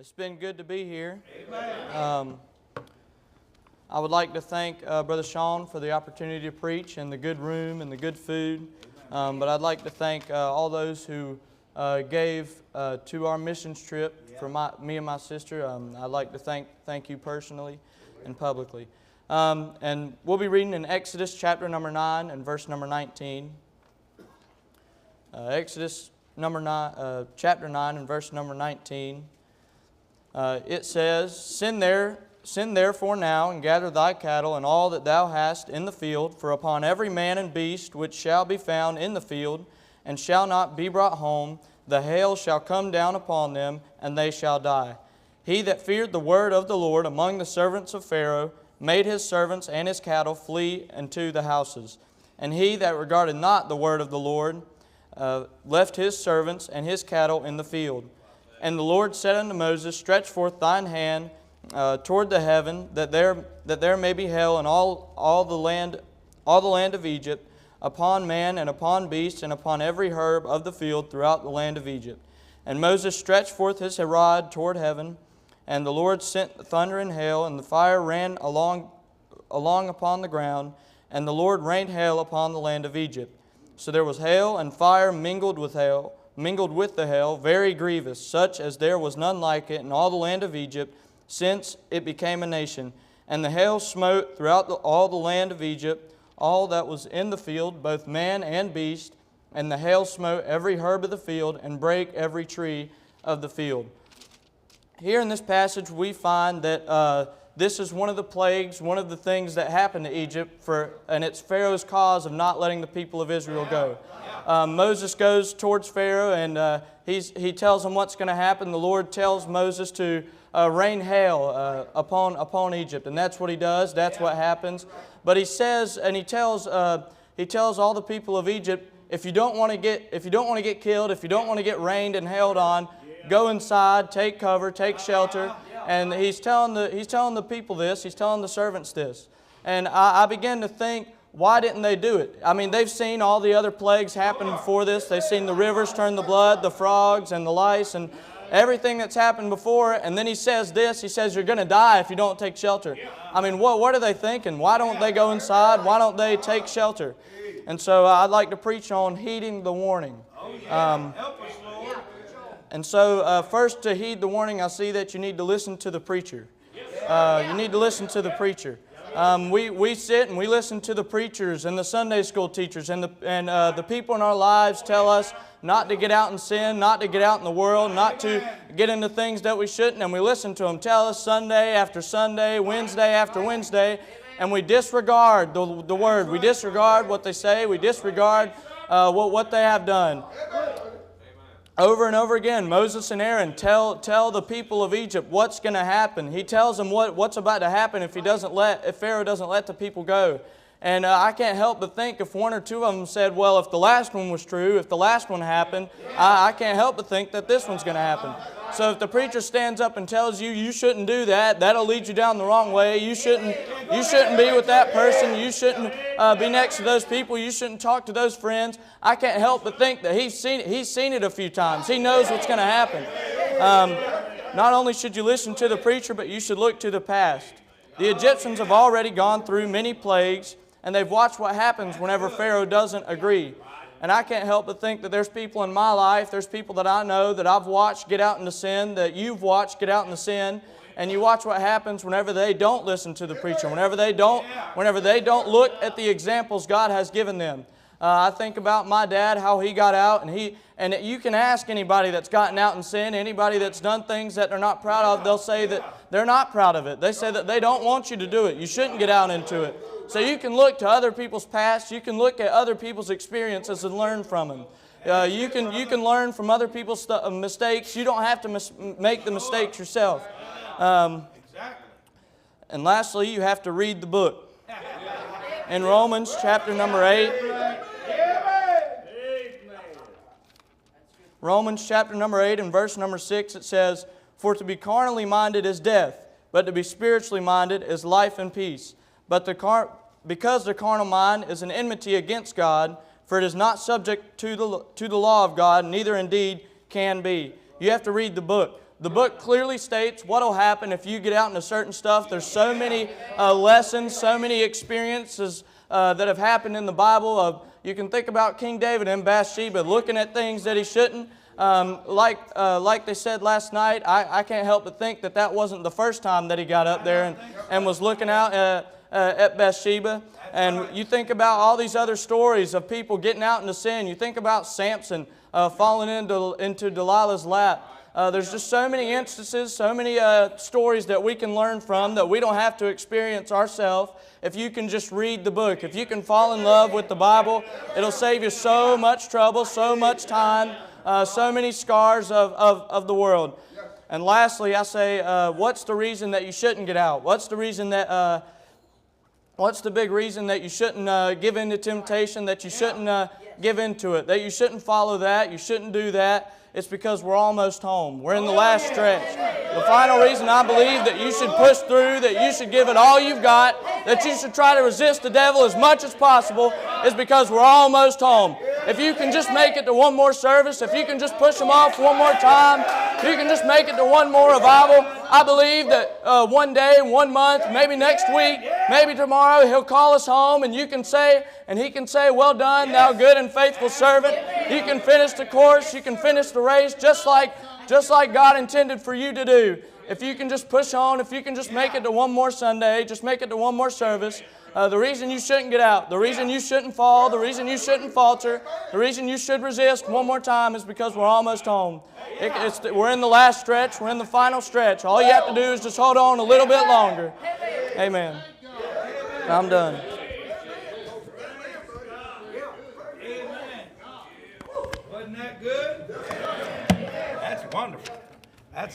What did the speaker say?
It's been good to be here. I would like to thank Brother Sean for the opportunity to preach and the good room and the good food. But I'd like to thank all those who gave to our missions trip for me and my sister. I'd like to thank you personally and publicly. And we'll be reading in Exodus chapter number 9 and verse number 19. Exodus chapter 9 and verse number 19. It says, Send therefore now, and gather thy cattle, and all that thou hast in the field, for upon every man and beast which shall be found in the field, and shall not be brought home, the hail shall come down upon them, and they shall die. He that feared the word of the Lord among the servants of Pharaoh made his servants and his cattle flee into the houses. And he that regarded not the word of the Lord left his servants and his cattle in the field. And the Lord said unto Moses, Stretch forth thine hand toward the heaven, that there may be hail in all the land of Egypt, upon man and upon beast and upon every herb of the field throughout the land of Egypt. And Moses stretched forth his rod toward heaven, and the Lord sent thunder and hail, and the fire ran along upon the ground, and the Lord rained hail upon the land of Egypt. So there was hail and fire mingled with the hail, very grievous, such as there was none like it in all the land of Egypt, since it became a nation. And the hail smote throughout all the land of Egypt, all that was in the field, both man and beast, and the hail smote every herb of the field, and brake every tree of the field. Here in this passage we find that this is one of the plagues, one of the things that happened to Egypt, and it's Pharaoh's cause of not letting the people of Israel go. Moses goes towards Pharaoh, and he tells him what's going to happen. The Lord tells Moses to rain hail upon Egypt, and that's what he does. That's what happens. But he says, and he tells all the people of Egypt, if you don't want to get killed, if you don't want to get rained and hailed on, go inside, take cover, take shelter. And he's telling the people this. He's telling the servants this. And I began to think, why didn't they do it? I mean, they've seen all the other plagues happen before this. They've seen the rivers turn to blood, the frogs and the lice, and everything that's happened before. And then he says this. He says, you're going to die if you don't take shelter. I mean, what are they thinking? Why don't they go inside? Why don't they take shelter? And so I'd like to preach on heeding the warning. And so first, to heed the warning, I see that you need to listen to the preacher. You need to listen to the preacher. We sit and we listen to the preachers and the Sunday school teachers, and the people in our lives tell us not to get out and sin, not to get out in the world, not to get into things that we shouldn't, and we listen to them tell us Sunday after Sunday, Wednesday after Wednesday, and we disregard the Word. We disregard what they say. We disregard what they have done. Over and over again, Moses and Aaron tell the people of Egypt what's going to happen. He tells them what's about to happen if Pharaoh doesn't let the people go. And I can't help but think if one or two of them said, well, if the last one was true, if the last one happened, I can't help but think that this one's going to happen. So if the preacher stands up and tells you shouldn't do that, that'll lead you down the wrong way. You shouldn't be with that person. You shouldn't be next to those people. You shouldn't talk to those friends. I can't help but think that he's seen it a few times. He knows what's going to happen. Not only should you listen to the preacher, but you should look to the past. The Egyptians have already gone through many plagues, and they've watched what happens whenever Pharaoh doesn't agree. And I can't help but think that there's people in my life, there's people that I know that I've watched get out into sin, that you've watched get out into sin, and you watch what happens whenever they don't listen to the preacher, whenever they don't look at the examples God has given them. I think about my dad, how he got out, and you can ask anybody that's gotten out in sin, anybody that's done things that they're not proud of, they'll say that they're not proud of it. They say that they don't want you to do it. You shouldn't get out into it. So you can look to other people's past, you can look at other people's experiences and learn from them. You can learn from other people's mistakes. You don't have to make the mistakes yourself. And lastly, you have to read the book. In Romans chapter number 8, Romans chapter number 8 and verse number 6, it says, For to be carnally minded is death, but to be spiritually minded is life and peace. But because the carnal mind is an enmity against God, for it is not subject to the law of God, neither indeed can be. You have to read the book. The book clearly states what will happen if you get out into certain stuff. There's so many lessons, so many experiences that have happened in the Bible. You can think about King David and Bathsheba looking at things that he shouldn't. Like they said last night, I can't help but think that that wasn't the first time that he got up there and was looking out at Bathsheba. And you think about all these other stories of people getting out into sin. You think about Samson falling into Delilah's lap. There's just so many instances, so many stories that we can learn from that we don't have to experience ourselves. If you can just read the book, if you can fall in love with the Bible, it'll save you so much trouble, so much time, so many scars of the world. And lastly, I say, what's the reason that you shouldn't get out? What's the reason that? What's the big reason that you shouldn't give in to temptation? That you shouldn't give into it? That you shouldn't follow that? You shouldn't do that? It's because we're almost home. We're in the last stretch. The final reason I believe that you should push through, that you should give it all you've got, that you should try to resist the devil as much as possible is because we're almost home. If you can just make it to one more service, if you can just push them off one more time, if you can just make it to one more revival, I believe that one day, 1 month, maybe next week, maybe tomorrow, He'll call us home and you can say, and He can say, well done, thou good and faithful servant. You can finish the course, you can finish the race just like God intended for you to do. If you can just push on, if you can just make it to one more Sunday, just make it to one more service. The reason you shouldn't get out, the reason you shouldn't fall, the reason you shouldn't falter, the reason you should resist one more time is because we're almost home. We're in the last stretch. We're in the final stretch. All you have to do is just hold on a little bit longer. Amen. I'm done. Wasn't that good? That's wonderful. That's